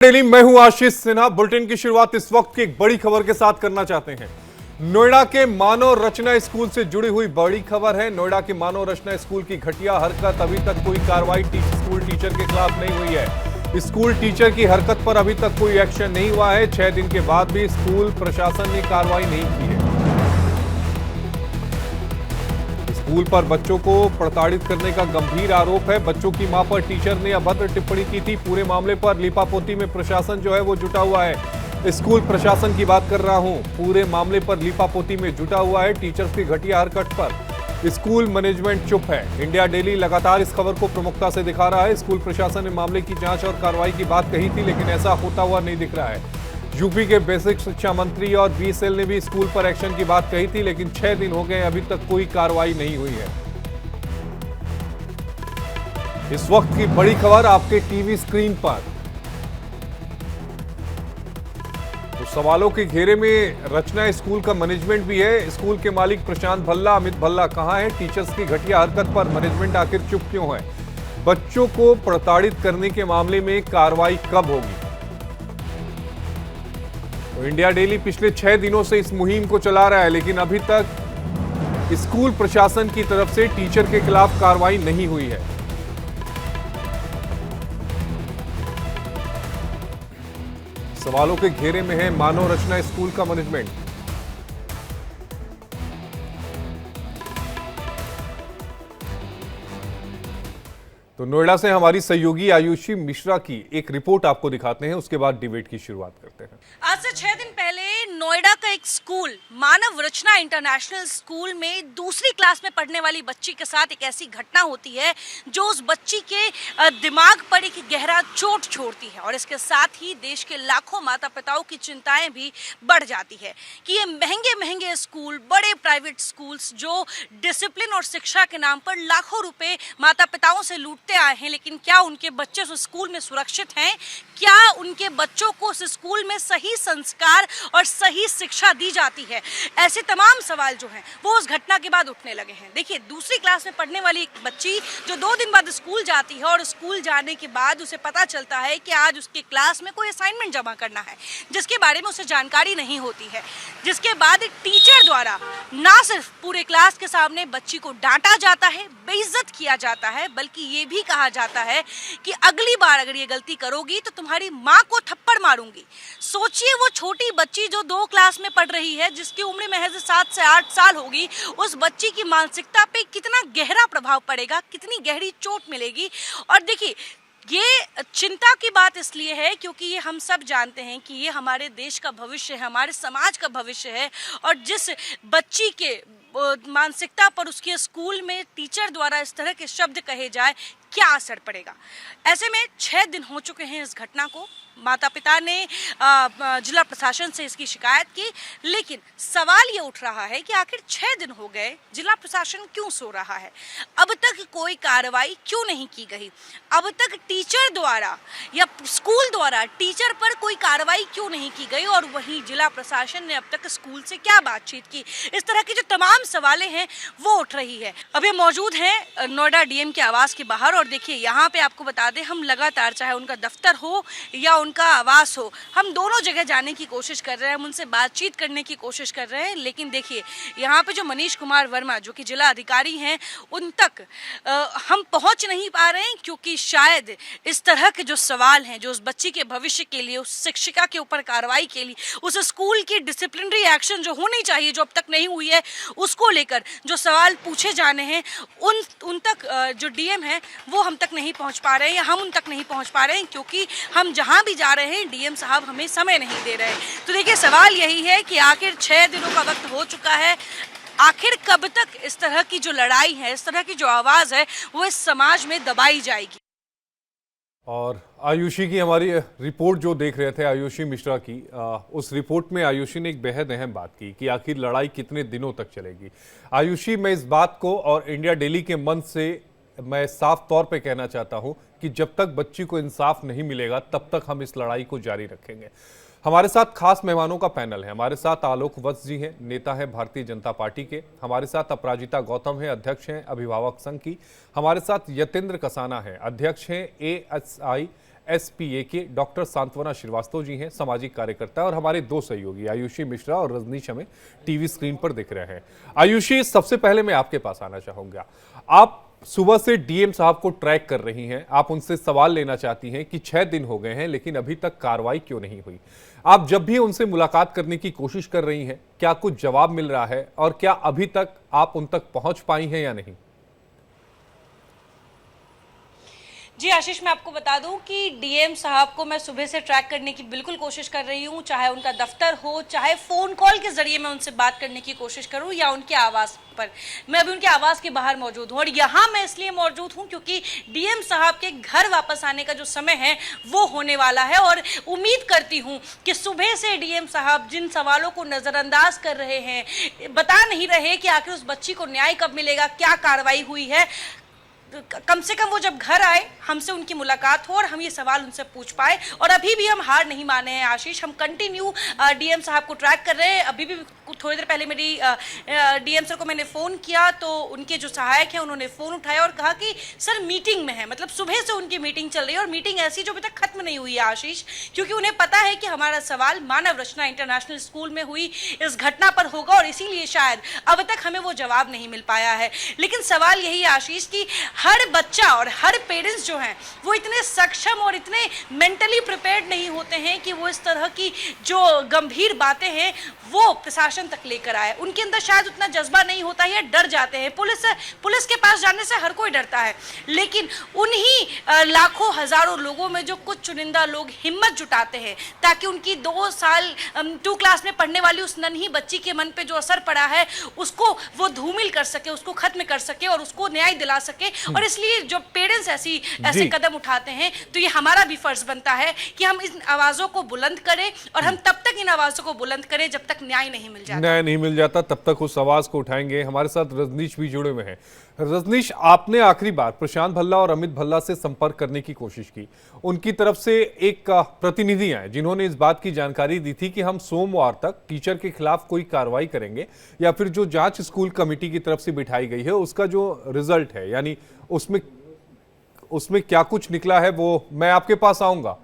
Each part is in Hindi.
डेली मैं हूं आशीष सिन्हा। बुलेटिन की शुरुआत इस वक्त की एक बड़ी खबर के साथ करना चाहते हैं। नोएडा के मानव रचना स्कूल से जुड़ी हुई बड़ी खबर है। नोएडा के मानव रचना स्कूल की घटिया हरकत, अभी तक कोई कार्रवाई स्कूल टीचर के खिलाफ नहीं हुई है। स्कूल टीचर की हरकत पर अभी तक कोई एक्शन नहीं हुआ है। 6 दिन के बाद भी स्कूल प्रशासन ने कार्रवाई नहीं की है। स्कूल पर बच्चों को प्रताड़ित करने का गंभीर आरोप है। बच्चों की मां पर टीचर ने अभद्र टिप्पणी की थी। पूरे मामले पर लीपापोती में प्रशासन जो है वो जुटा हुआ है। स्कूल प्रशासन की बात कर रहा हूं। पूरे मामले पर लीपापोती में जुटा हुआ है। टीचर्स की घटिया हरकत पर स्कूल मैनेजमेंट चुप है। इंडिया डेली लगातार इस खबर को प्रमुखता से दिखा रहा है। स्कूल प्रशासन ने मामले की जांच और कार्रवाई की बात कही थी, लेकिन ऐसा होता हुआ नहीं दिख रहा है। यूपी के बेसिक शिक्षा मंत्री और बीएसएल ने भी स्कूल पर एक्शन की बात कही थी, लेकिन 6 दिन हो गए, अभी तक कोई कार्रवाई नहीं हुई है। इस वक्त की बड़ी खबर आपके टीवी स्क्रीन पर। तो सवालों के घेरे में रचना स्कूल का मैनेजमेंट भी है। स्कूल के मालिक प्रशांत भल्ला, अमित भल्ला कहां है? टीचर्स की घटिया हरकत पर मैनेजमेंट आखिर चुप क्यों है? बच्चों को प्रताड़ित करने के मामले में कार्रवाई कब होगी? तो इंडिया डेली पिछले 6 दिनों से इस मुहिम को चला रहा है, लेकिन अभी तक स्कूल प्रशासन की तरफ से टीचर के खिलाफ कार्रवाई नहीं हुई है। सवालों के घेरे में है मानव रचना स्कूल का मैनेजमेंट। तो नोएडा से हमारी सहयोगी आयुषी मिश्रा की एक रिपोर्ट आपको दिखाते हैं, उसके बाद डिबेट की शुरुआत करते हैं। आज से 6 दिन पहले नोएडा का एक स्कूल मानव रचना इंटरनेशनल स्कूल में दूसरी क्लास में पढ़ने वाली बच्ची के साथ एक ऐसी घटना होती है जो उस बच्ची के दिमाग पर एक गहरा चोट छोड़ती है, और इसके साथ ही देश के लाखों माता पिताओं की चिंताएं भी बढ़ जाती है कि ये महंगे महंगे स्कूल, बड़े प्राइवेट स्कूल्स जो डिसिप्लिन और शिक्षा के नाम पर लाखों रुपए माता पिताओं से लूटते आए हैं, लेकिन क्या उनके बच्चे उस स्कूल में सुरक्षित हैं? क्या उनके बच्चों को उस स्कूल में सही संस्कार और सही शिक्षा दी जाती है? ऐसे तमाम सवाल जो हैं वो उस घटना के बाद उठने लगे हैं। देखिए, दूसरी क्लास में पढ़ने वाली एक बच्ची जो 2 दिन बाद स्कूल जाती है, और स्कूल जाने के बाद उसे पता चलता है कि आज उसके क्लास में कोई असाइनमेंट जमा करना है, जिसके बारे में उसे जानकारी नहीं होती है। जिसके बाद एक टीचर द्वारा ना सिर्फ पूरे क्लास के सामने बच्ची को डांटा जाता है, बेइज्जत किया जाता है, बल्कि ये भी कहा जाता है कि अगली बार अगर ये गलती करोगी तो तुम्हारी माँ को थप्पड़ मारूंगी। सोचिए, वो छोटी बच्ची जो 2 क्लास में पढ़ रही है, जिसकी उम्र महज 7 से 8 साल होगी, उस बच्ची की मानसिकता पे कितना गहरा प्रभाव पड़ेगा, कितनी गहरी चोट मिलेगी। और देखिए, ये चिंता की बात इसलिए है क्योंकि ये हम सब जानते हैं कि ये हमारे देश का भविष्य है, हमारे समाज का भविष्य है, और जिस बच्ची के मानसिकता पर उसके स्कूल में टीचर द्वारा इस तरह के शब्द कहे जाए, क्या असर पड़ेगा। ऐसे में 6 दिन हो चुके हैं इस घटना को। माता पिता ने जिला प्रशासन से इसकी शिकायत की, लेकिन सवाल ये उठ रहा है कि आखिर 6 दिन हो गए, जिला प्रशासन क्यों सो रहा है? अब तक कोई कार्रवाई क्यों नहीं की गई? अब तक टीचर द्वारा या स्कूल द्वारा टीचर पर कोई कार्रवाई क्यों नहीं की गई? और वहीं जिला प्रशासन ने अब तक स्कूल से क्या बातचीत की? इस तरह की जो तमाम सवालें हैं वो उठ रही है। अभी मौजूद हैं नोएडा डीएम के आवास के बाहर, और देखिए यहाँ पे आपको बता दें, हम लगातार, चाहे उनका दफ्तर हो या उनका आवास हो, हम दोनों जगह जाने की कोशिश कर रहे हैं, हम उनसे बातचीत करने की कोशिश कर रहे हैं, लेकिन देखिए यहाँ पे जो मनीष कुमार वर्मा जो कि जिला अधिकारी हैं, उन तक हम पहुँच नहीं पा रहे हैं, क्योंकि शायद इस तरह के जो सवाल हैं, जो उस बच्ची के भविष्य के लिए, उस शिक्षिका के ऊपर कार्रवाई के लिए, उस स्कूल की डिसिप्लिनरी एक्शन जो होनी चाहिए, जो अब तक नहीं हुई है, उसको लेकर जो सवाल पूछे जाने हैं, उन तक जो डीएम है वो हम तक नहीं पहुंच पा रहे हैं, या हम उन तक नहीं पहुंच पा रहे हैं, क्योंकि हम जहां भी जा रहे हैं डीएम साहब हमें समय नहीं दे रहे। तो देखिए, सवाल यही है कि आखिर 6 दिनों का वक्त हो चुका है, आखिर कब तक इस तरह की जो लड़ाई है, इस तरह की जो आवाज है, वो इस समाज में दबाई जाएगी। और आयुषी की हमारी रिपोर्ट जो देख रहे थे, आयुषी मिश्रा की, उस रिपोर्ट में आयुषी ने एक बेहद अहम बात की कि आखिर लड़ाई कितने दिनों तक चलेगी। आयुषी, मैं इस बात को और इंडिया डेली के मंच से मैं साफ तौर पे कहना चाहता हूं कि जब तक बच्ची को इंसाफ नहीं मिलेगा तब तक हम इस लड़ाई को जारी रखेंगे। हमारे साथ खास मेहमानों का पैनल है। हमारे साथ आलोक वत्स जी हैं, नेता है भारतीय जनता पार्टी के। हमारे साथ अपराजिता गौतम है, अध्यक्ष हैं अभिभावक संघ की। हमारे साथ यतेंद्र कसाना है, अध्यक्ष हैं ASI एसपीए के डॉक्टर सांत्वना श्रीवास्तव जी हैं, सामाजिक कार्यकर्ता, और हमारे दो सहयोगी आयुषी मिश्रा और रजनीश हमें टीवी स्क्रीन पर दिख रहे हैं। आयुषी, सबसे पहले मैं आपके पास आना चाहूंगा। आप सुबह से डीएम साहब को ट्रैक कर रही हैं, आप उनसे सवाल लेना चाहती हैं कि 6 दिन हो गए हैं लेकिन अभी तक कार्रवाई क्यों नहीं हुई। आप जब भी उनसे मुलाकात करने की कोशिश कर रही हैं, क्या कुछ जवाब मिल रहा है और क्या अभी तक आप उन तक पहुंच पाई हैं या नहीं? जी आशीष, मैं आपको बता दूं कि डीएम साहब को मैं सुबह से ट्रैक करने की बिल्कुल कोशिश कर रही हूं, चाहे उनका दफ्तर हो, चाहे फोन कॉल के जरिए मैं उनसे बात करने की कोशिश करूं या उनके आवास पर। मैं अभी उनके आवास के बाहर मौजूद हूं और यहां मैं इसलिए मौजूद हूं क्योंकि डीएम साहब के घर वापस आने का जो समय है वो होने वाला है और उम्मीद करती हूं कि सुबह से डीएम साहब जिन सवालों को नजरअंदाज कर रहे हैं, बता नहीं रहे कि आखिर उस बच्ची को न्याय कब मिलेगा, क्या कार्रवाई हुई है, कम से कम वो जब घर आए, हमसे उनकी मुलाकात हो और हम ये सवाल उनसे पूछ पाए। और अभी भी हम हार नहीं माने हैं आशीष, हम कंटिन्यू डीएम साहब को ट्रैक कर रहे हैं। अभी भी थोड़ी देर पहले मेरी डीएम सर को मैंने फ़ोन किया तो उनके जो सहायक हैं उन्होंने फ़ोन उठाया और कहा कि सर मीटिंग में है, मतलब सुबह से उनकी मीटिंग चल रही है और मीटिंग ऐसी जो अभी तक खत्म नहीं हुई है आशीष, क्योंकि उन्हें पता है कि हमारा सवाल मानव रचना इंटरनेशनल स्कूल में हुई इस घटना पर होगा और इसीलिए शायद अब तक हमें वो जवाब नहीं मिल पाया है। लेकिन सवाल यही आशीष कि हर बच्चा और हर पेरेंट्स जो हैं वो इतने सक्षम और इतने मेंटली प्रिपेयर्ड नहीं होते हैं कि वो इस तरह की जो गंभीर बातें हैं वो प्रशासन तक लेकर आए। उनके अंदर शायद उतना जज्बा नहीं होता है, डर जाते हैं। पुलिस के पास जाने से हर कोई डरता है, लेकिन उन्हीं लाखों हजारों लोगों में जो कुछ चुनिंदा लोग हिम्मत जुटाते हैं ताकि उनकी 2 साल 2 क्लास में पढ़ने वाली उस नन्ही बच्ची के मन पे जो असर पड़ा है उसको वो धूमिल कर सके, उसको खत्म कर सके और उसको न्याय दिला सके। और इसलिए जो पेरेंट्स ऐसे कदम उठाते हैं तो ये हमारा भी फर्ज बनता है कि हम इन आवाजों को बुलंद करें और हम तब तक इन आवाजों को बुलंद करें जब तक न्याय नहीं मिल जाता तब तक उस आवाज को उठाएंगे। हमारे साथ रजनीश भी जुड़े हुए हैं। रजनीश, आपने आखिरी बार प्रशांत भल्ला और अमित भल्ला से संपर्क करने की कोशिश की। उनकी तरफ से एक प्रतिनिधि आए जिन्होंने इस बात की जानकारी दी थी कि हम सोमवार तक टीचर के खिलाफ कोई कार्रवाई करेंगे या फिर जो जांच स्कूल कमेटी की तरफ से बिठाई गई है उसका जो रिजल्ट है, यानी उसमें क्या कुछ निकला है वो मैं आपके पास आऊंगा।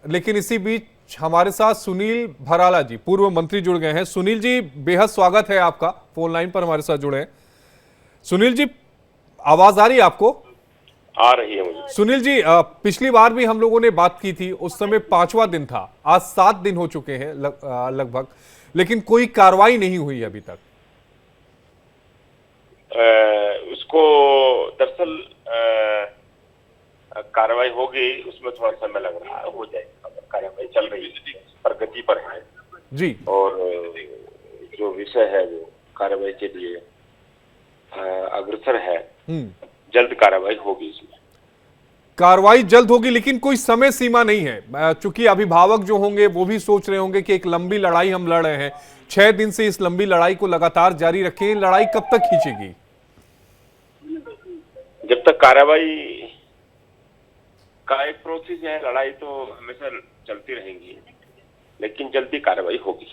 लेकिन इसी बीच हमारे साथ सुनील भराला जी, पूर्व मंत्री, जुड़ गए हैं। सुनील जी, बेहद स्वागत है आपका, फोन लाइन पर हमारे साथ जुड़े हैं। सुनील जी, आवाज आ रही है आपको? आ रही है मुझे। सुनील जी, पिछली बार भी हम लोगों ने बात की थी, उस समय 5वां दिन था, आज 7 दिन हो चुके हैं लगभग, लेकिन कोई कार्रवाई नहीं हुई अभी तक। उसको दरअसल कार्रवाई होगी, उसमें थोड़ा समय लग रहा है, हो जाएगी, कार्रवाई चल रही है, प्रगति पर है जी। और जो विषय है वो कार्रवाई के लिए अग्रसर है, जल्द कार्रवाई होगी। इसमें कार्रवाई जल्द होगी, लेकिन कोई समय सीमा नहीं है, चूंकि अभिभावक जो होंगे वो भी सोच रहे होंगे कि एक लंबी लड़ाई हम लड़ रहे हैं, 6 दिन से इस लंबी लड़ाई को लगातार जारी रखें, लड़ाई कब तक खींचेगी? जब तक कार्रवाई का एक प्रोसेस है, लड़ाई तो हमेशा चलती रहेंगी, लेकिन जल्दी कार्रवाई होगी।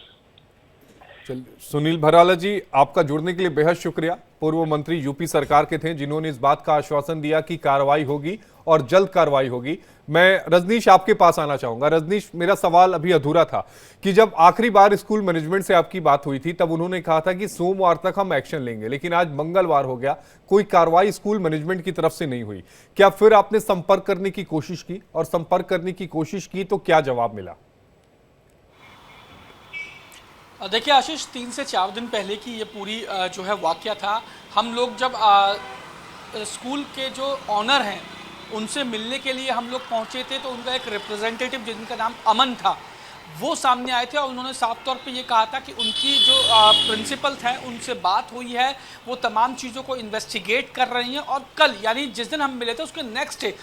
सुनील भराला जी, आपका जुड़ने के लिए बेहद शुक्रिया। पूर्व मंत्री यूपी सरकार के थे जिन्होंने इस बात का आश्वासन दिया कि कार्रवाई होगी और जल्द कार्रवाई होगी। मैं रजनीश आपके पास आना चाहूंगा। रजनीश, मेरा सवाल अभी अधूरा था कि जब आखिरी बार स्कूल मैनेजमेंट से आपकी बात हुई थी तब उन्होंने कहा था कि सोमवार तक हम एक्शन लेंगे, लेकिन आज मंगलवार हो गया, कोई कार्रवाई स्कूल मैनेजमेंट की तरफ से नहीं हुई। क्या फिर आपने संपर्क करने की कोशिश की, और संपर्क करने की कोशिश की तो क्या जवाब मिला? देखिए आशीष, 3 से 4 दिन पहले की ये पूरी जो है वाकया था। हम लोग जब स्कूल के जो ऑनर हैं उनसे मिलने के लिए हम लोग पहुंचे थे तो उनका एक रिप्रेजेंटेटिव जिनका नाम अमन था वो सामने आए थे और उन्होंने साफ तौर पे ये कहा था कि उनकी जो प्रिंसिपल हैं उनसे बात हुई है, वो तमाम चीज़ों को इन्वेस्टिगेट कर रही हैं और कल यानी जिस दिन हम मिले थे उसके नेक्स्ट डे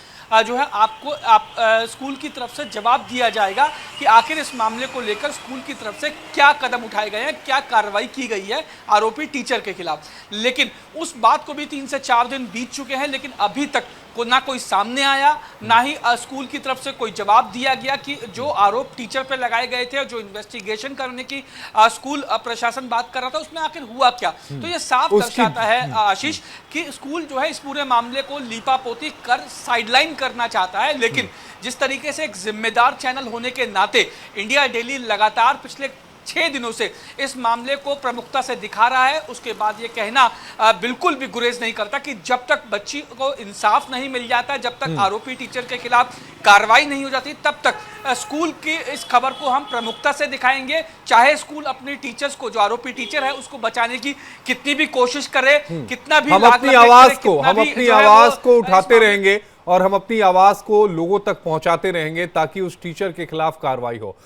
जो है आपको स्कूल की तरफ से जवाब दिया जाएगा कि आखिर इस मामले को लेकर स्कूल की तरफ से क्या कदम उठाए गए हैं, क्या कार्रवाई की गई है आरोपी टीचर के खिलाफ। लेकिन उस बात को भी 3 से 4 दिन बीत चुके हैं, लेकिन अभी तक ना कोई सामने आया, ना ही स्कूल की तरफ से कोई जवाब दिया गया कि जो आरोप टीचर पे लगाए गए थे और जो इन्वेस्टिगेशन करने की स्कूल प्रशासन बात कर रहा था उसमें आखिर हुआ क्या। तो ये साफ दर्शाता है आशीष कि स्कूल जो है इस पूरे मामले को लीपापोती कर साइडलाइन करना चाहता है, लेकिन जिस तरीके से एक जिम्मेदार चैनल होने के नाते इंडिया डेली लगातार पिछले 6 दिनों से इस मामले को प्रमुखता से दिखा रहा है, उसके बाद ये कहना बिल्कुल भी गुरेज नहीं करता कि जब तक बच्ची को इंसाफ नहीं मिल जाता, जब तक आरोपी टीचर के खिलाफ कार्रवाई नहीं हो जाती, तब तक स्कूल की इस खबर को हम प्रमुखता से दिखाएंगे। चाहे स्कूल अपने टीचर्स को, जो आरोपी टीचर है, उसको बचाने की कितनी भी कोशिश करे, कितना भी हम अपनी आवाज को उठाते रहेंगे और हम अपनी आवाज को लोगों तक पहुंचाते रहेंगे ताकि उस टीचर के खिलाफ कार्रवाई हो।